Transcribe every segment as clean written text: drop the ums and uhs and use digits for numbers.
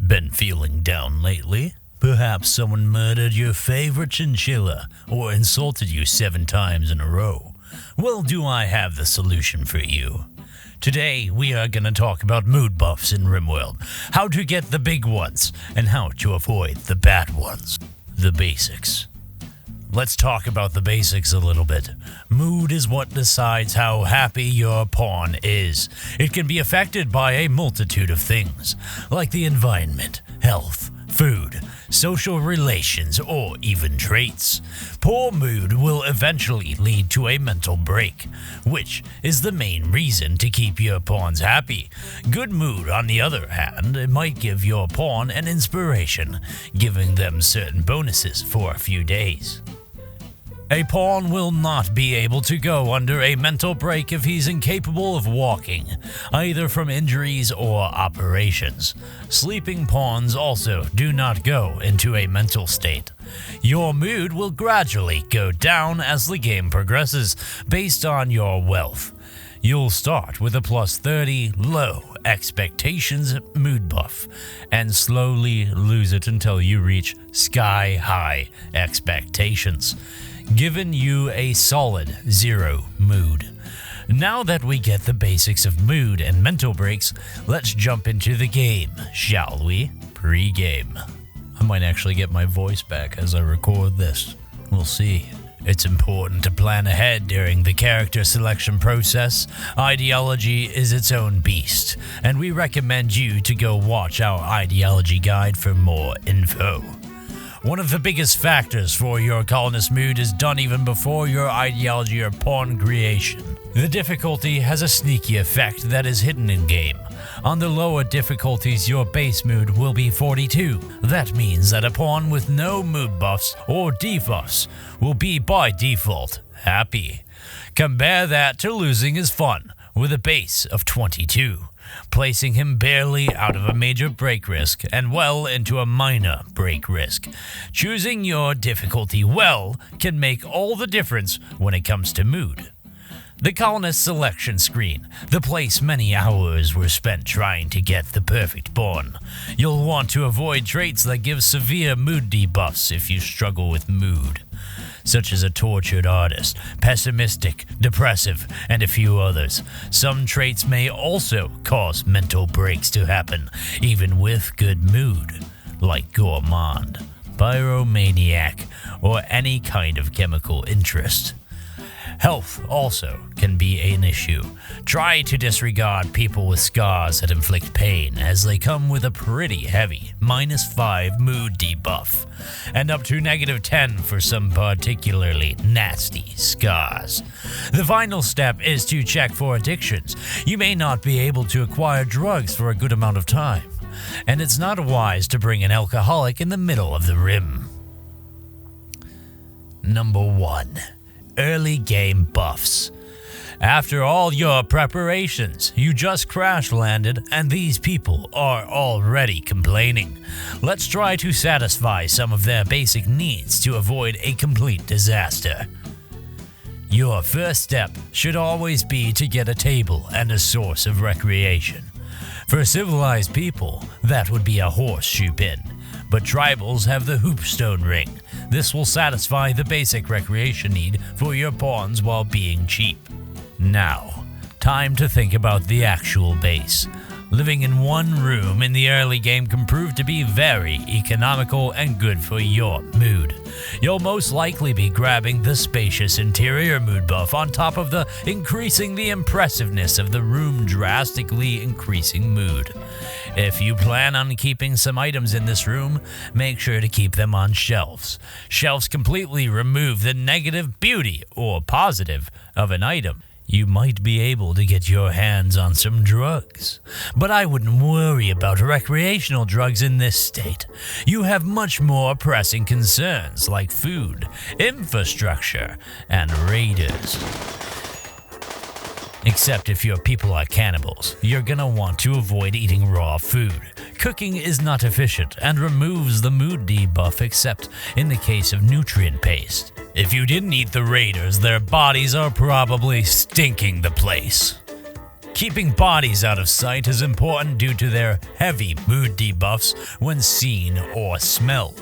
Been feeling down lately? Perhaps someone murdered your favorite chinchilla or insulted you 7 times in a row. Well, do I have the solution for you? Today, we are going to talk about mood buffs in Rimworld, how to get the big ones, and how to avoid the bad ones. The basics. Let's talk about the basics a little bit. Mood is what decides how happy your pawn is. It can be affected by a multitude of things, like the environment, health, food, social relations, or even traits. Poor mood will eventually lead to a mental break, which is the main reason to keep your pawns happy. Good mood, on the other hand, it might give your pawn an inspiration, giving them certain bonuses for a few days. A pawn will not be able to go under a mental break if he's incapable of walking, either from injuries or operations. Sleeping pawns also do not go into a mental state. Your mood will gradually go down as the game progresses based on your wealth. You'll start with a plus 30 low expectations mood buff and slowly lose it until you reach sky high expectations, giving you a solid 0 mood. Now that we get the basics of mood and mental breaks, let's jump into the game, shall we? Pre-game. I might actually get my voice back as I record this. We'll see. It's important to plan ahead during the character selection process. Ideology is its own beast, and we recommend you to go watch our ideology guide for more info. One of the biggest factors for your colonist mood is done even before your ideology or pawn creation. The difficulty has a sneaky effect that is hidden in-game. On the lower difficulties, your base mood will be 42. That means that a pawn with no mood buffs or debuffs will be by default happy. Compare that to losing is fun with a base of 22. Placing him barely out of a major break risk and well into a minor break risk. Choosing your difficulty well can make all the difference when it comes to mood. The colonist selection screen, the place many hours were spent trying to get the perfect pawn. You'll want to avoid traits that give severe mood debuffs if you struggle with mood, such as a tortured artist, pessimistic, depressive, and a few others. Some traits may also cause mental breaks to happen, even with good mood, like gourmand, pyromaniac, or any kind of chemical interest. Health also can be an issue. Try to disregard people with scars that inflict pain, as they come with a pretty heavy -5 mood debuff, and up to -10 for some particularly nasty scars. The final step is to check for addictions. You may not be able to acquire drugs for a good amount of time, and it's not wise to bring an alcoholic in the middle of the rim. Number 1. Early game buffs. After all your preparations, you just crash landed and these people are already complaining. Let's try to satisfy some of their basic needs to avoid a complete disaster. Your first step should always be to get a table and a source of recreation. For civilized people, that would be a horseshoe pin, but tribals have the hoopstone ring. This will satisfy the basic recreation need for your pawns while being cheap. Now, time to think about the actual base. Living in one room in the early game can prove to be very economical and good for your mood. You'll most likely be grabbing the spacious interior mood buff on top of the increasing the impressiveness of the room, drastically increasing mood. If you plan on keeping some items in this room, make sure to keep them on shelves. Shelves completely remove the negative beauty or positive of an item. You might be able to get your hands on some drugs, but I wouldn't worry about recreational drugs in this state. You have much more pressing concerns like food, infrastructure, and raiders. Except if your people are cannibals, you're gonna want to avoid eating raw food. Cooking is not efficient and removes the mood debuff except in the case of nutrient paste. If you didn't eat the raiders, their bodies are probably stinking the place. Keeping bodies out of sight is important due to their heavy mood debuffs when seen or smelled.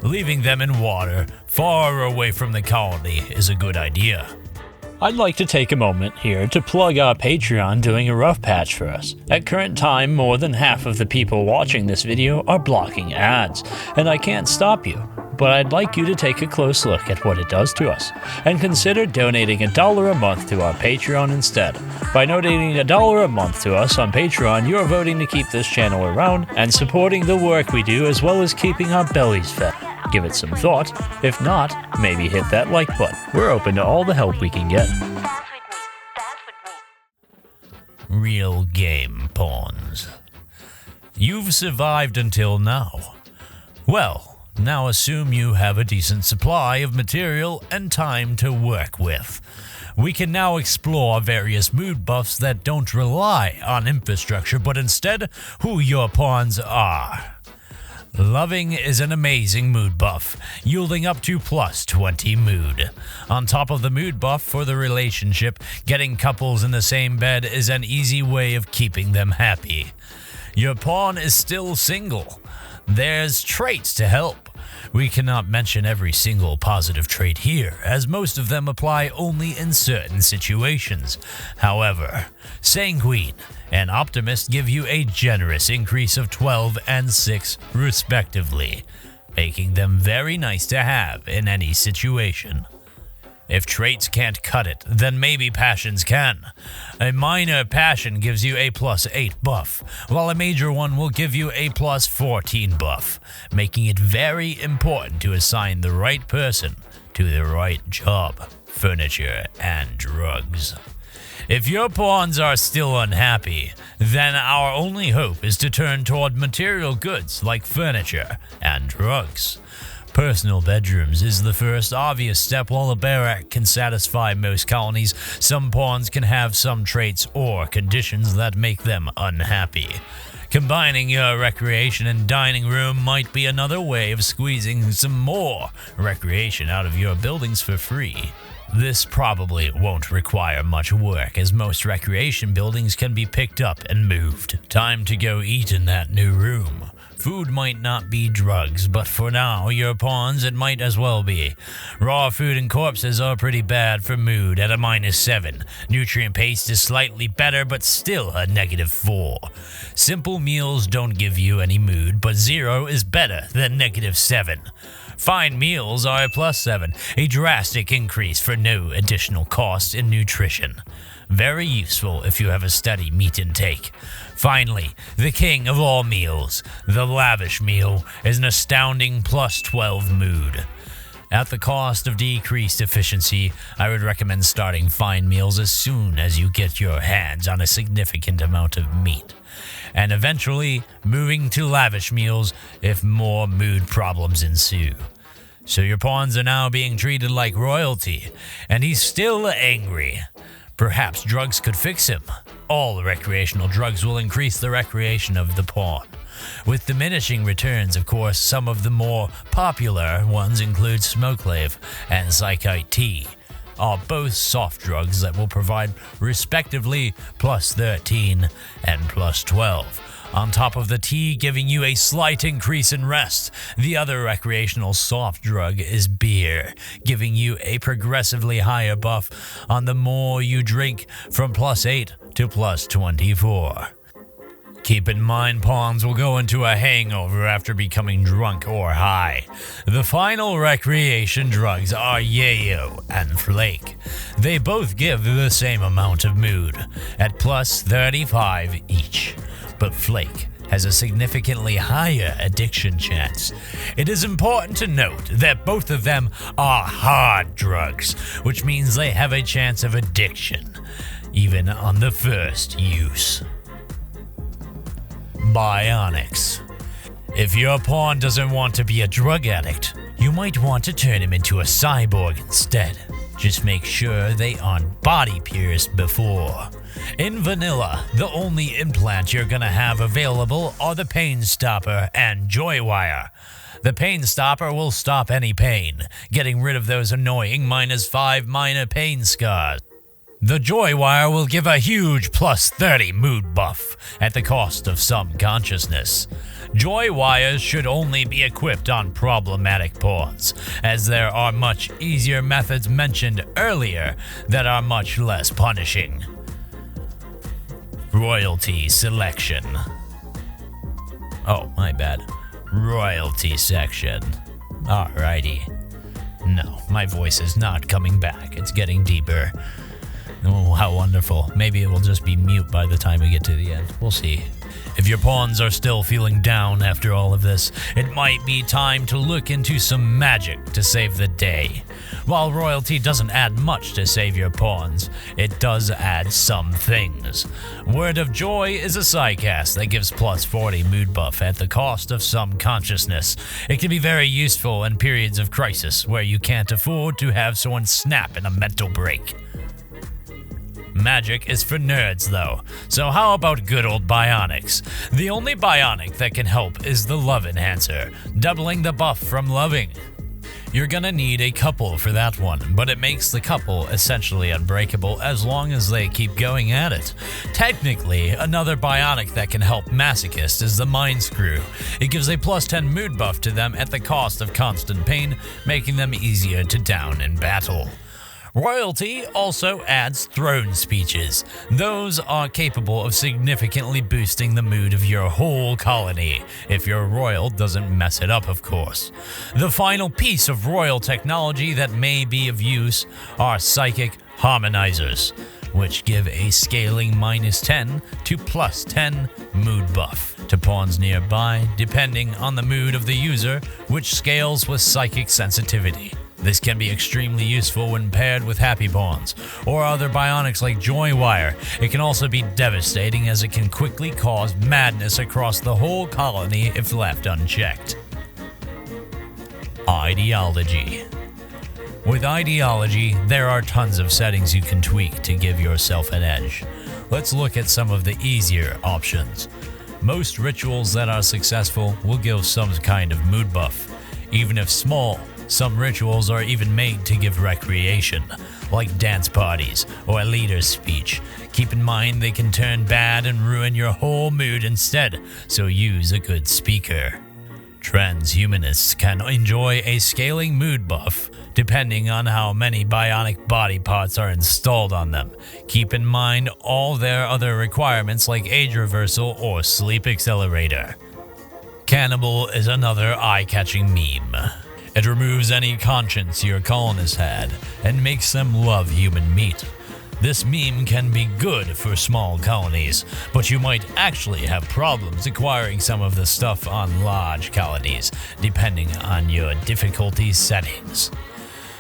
Leaving them in water far away from the colony is a good idea. I'd like to take a moment here to plug our Patreon doing a rough patch for us. At current time, more than half of the people watching this video are blocking ads, and I can't stop you, but I'd like you to take a close look at what it does to us, and consider donating $1 a month to our Patreon instead. By donating $1 a month to us on Patreon, you are voting to keep this channel around and supporting the work we do, as well as keeping our bellies fed. Give it some thought. If not, maybe hit that like button. We're open to all the help we can get. Real game pawns. You've survived until now. Well, now assume you have a decent supply of material and time to work with. We can now explore various mood buffs that don't rely on infrastructure, but instead who your pawns are. Loving is an amazing mood buff, yielding up to plus 20 mood. On top of the mood buff for the relationship, getting couples in the same bed is an easy way of keeping them happy. Your pawn is still single. There's traits to help. We cannot mention every single positive trait here, as most of them apply only in certain situations. However, Sanguine and Optimist give you a generous increase of 12 and 6 respectively, making them very nice to have in any situation. If traits can't cut it, then maybe passions can. A minor passion gives you a plus 8 buff, while a major one will give you a plus 14 buff, making it very important to assign the right person to the right job, furniture, and drugs. If your pawns are still unhappy, then our only hope is to turn toward material goods like furniture and drugs. Personal bedrooms is the first obvious step. While a barrack can satisfy most colonies, some pawns can have some traits or conditions that make them unhappy. Combining your recreation and dining room might be another way of squeezing some more recreation out of your buildings for free. This probably won't require much work, as most recreation buildings can be picked up and moved. Time to go eat in that new room. Food might not be drugs, but for now, your pawns, it might as well be. Raw food and corpses are pretty bad for mood at a -7. Nutrient paste is slightly better, but still a -4. Simple meals don't give you any mood, but 0 is better than -7. Fine meals are a +7, a drastic increase for no additional cost in nutrition. Very useful if you have a steady meat intake. Finally, the king of all meals, the lavish meal, is an astounding +12 mood. At the cost of decreased efficiency, I would recommend starting fine meals as soon as you get your hands on a significant amount of meat, and eventually moving to lavish meals if more mood problems ensue. So your pawns are now being treated like royalty, and he's still angry. Perhaps drugs could fix him. All recreational drugs will increase the recreation of the pawn. With diminishing returns, of course, some of the more popular ones include Smokeclave and Psychite Tea, are both soft drugs that will provide respectively +13 and +12. On top of the tea giving you a slight increase in rest, the other recreational soft drug is beer, giving you a progressively higher buff on the more you drink from +8 to +24. Keep in mind, pawns will go into a hangover after becoming drunk or high. The final recreation drugs are Yayo and Flake. They both give the same amount of mood, at +35 each. But Flake has a significantly higher addiction chance. It is important to note that both of them are hard drugs, which means they have a chance of addiction, even on the first use. Bionics. If your pawn doesn't want to be a drug addict, you might want to turn him into a cyborg instead. Just make sure they aren't body pierced before. In vanilla, the only implant you're gonna have available are the Pain Stopper and Joy Wire. The Pain Stopper will stop any pain, getting rid of those annoying -5 minor pain scars. The Joy Wire will give a huge plus 30 mood buff at the cost of some consciousness. Joy Wires should only be equipped on problematic pawns, as there are much easier methods mentioned earlier that are much less punishing. Royalty selection. Oh, my bad. Royalty section. Alrighty. No, my voice is not coming back. It's getting deeper. Oh, how wonderful. Maybe it will just be mute by the time we get to the end. We'll see. If your pawns are still feeling down after all of this, it might be time to look into some magic to save the day. While royalty doesn't add much to save your pawns, it does add some things. Word of Joy is a psycast that gives plus 40 mood buff at the cost of some consciousness. It can be very useful in periods of crisis where you can't afford to have someone snap in a mental break. Magic is for nerds though, so how about good old Bionics? The only Bionic that can help is the Love Enhancer, doubling the buff from loving. You're gonna need a couple for that one, but it makes the couple essentially unbreakable as long as they keep going at it. Technically, another Bionic that can help Masochist is the Mind Screw. It gives a plus 10 mood buff to them at the cost of constant pain, making them easier to down in battle. Royalty also adds throne speeches. Those are capable of significantly boosting the mood of your whole colony, if your royal doesn't mess it up, of course. The final piece of royal technology that may be of use are psychic harmonizers, which give a scaling minus 10 to plus 10 mood buff to pawns nearby, depending on the mood of the user, which scales with psychic sensitivity. This can be extremely useful when paired with happy pawns, or other Bionics like Joy Wire. It can also be devastating as it can quickly cause madness across the whole colony if left unchecked. Ideology. With Ideology, there are tons of settings you can tweak to give yourself an edge. Let's look at some of the easier options. Most rituals that are successful will give some kind of mood buff, even if small. Some rituals are even made to give recreation, like dance parties or a leader's speech. Keep in mind they can turn bad and ruin your whole mood instead, so use a good speaker. Transhumanists can enjoy a scaling mood buff, depending on how many bionic body parts are installed on them. Keep in mind all their other requirements like age reversal or sleep accelerator. Cannibal is another eye-catching meme. It removes any conscience your colonists had and makes them love human meat. This meme can be good for small colonies, but you might actually have problems acquiring some of the stuff on large colonies, depending on your difficulty settings.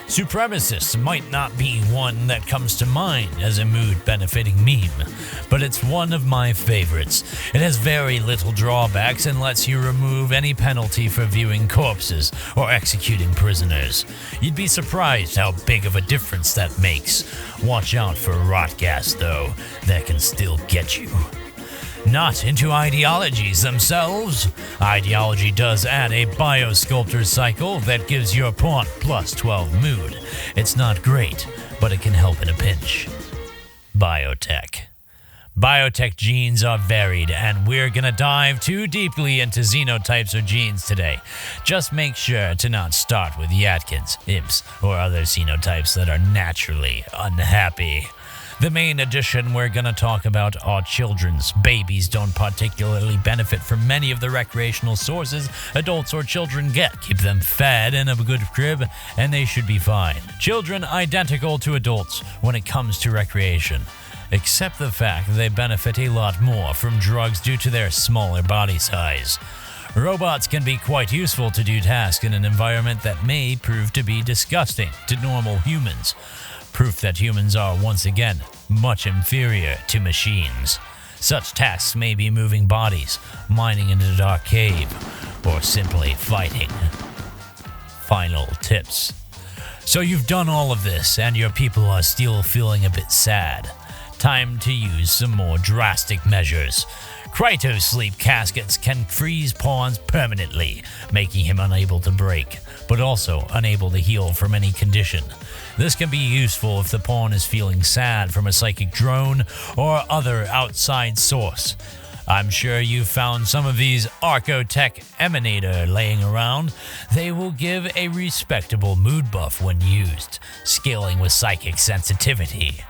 Supremacists might not be one that comes to mind as a mood-benefiting meme, but it's one of my favorites. It has very little drawbacks and lets you remove any penalty for viewing corpses or executing prisoners. You'd be surprised how big of a difference that makes. Watch out for rot gas, though. That can still get you. Not into ideologies themselves. Ideology does add a biosculptor cycle that gives your pawn plus 12 mood. It's not great, but it can help in a pinch. Biotech. Biotech genes are varied, and we're gonna dive too deeply into xenotypes or genes today. Just make sure to not start with Yatkins, imps, or other xenotypes that are naturally unhappy. The main addition we're going to talk about are children's. Babies don't particularly benefit from many of the recreational sources adults or children get. Keep them fed in a good crib, and they should be fine. Children identical to adults when it comes to recreation, except the fact they benefit a lot more from drugs due to their smaller body size. Robots can be quite useful to do tasks in an environment that may prove to be disgusting to normal humans. Proof that humans are, once again, much inferior to machines. Such tasks may be moving bodies, mining in a dark cave, or simply fighting. Final tips. So you've done all of this, and your people are still feeling a bit sad. Time to use some more drastic measures. Cryosleep caskets can freeze pawns permanently, making him unable to break, but also unable to heal from any condition. This can be useful if the pawn is feeling sad from a psychic drone or other outside source. I'm sure you've found some of these Archotech Emanator laying around. They will give a respectable mood buff when used, scaling with psychic sensitivity.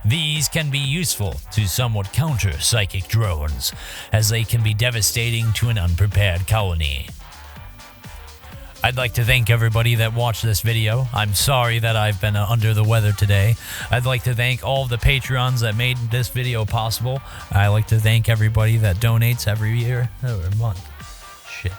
These can be useful to somewhat counter psychic drones, as they can be devastating to an unprepared colony. I'd like to thank everybody that watched this video. I'm sorry that I've been under the weather today. I'd like to thank all of the Patreons that made this video possible. I'd like to thank everybody that donates every year or month. Shit.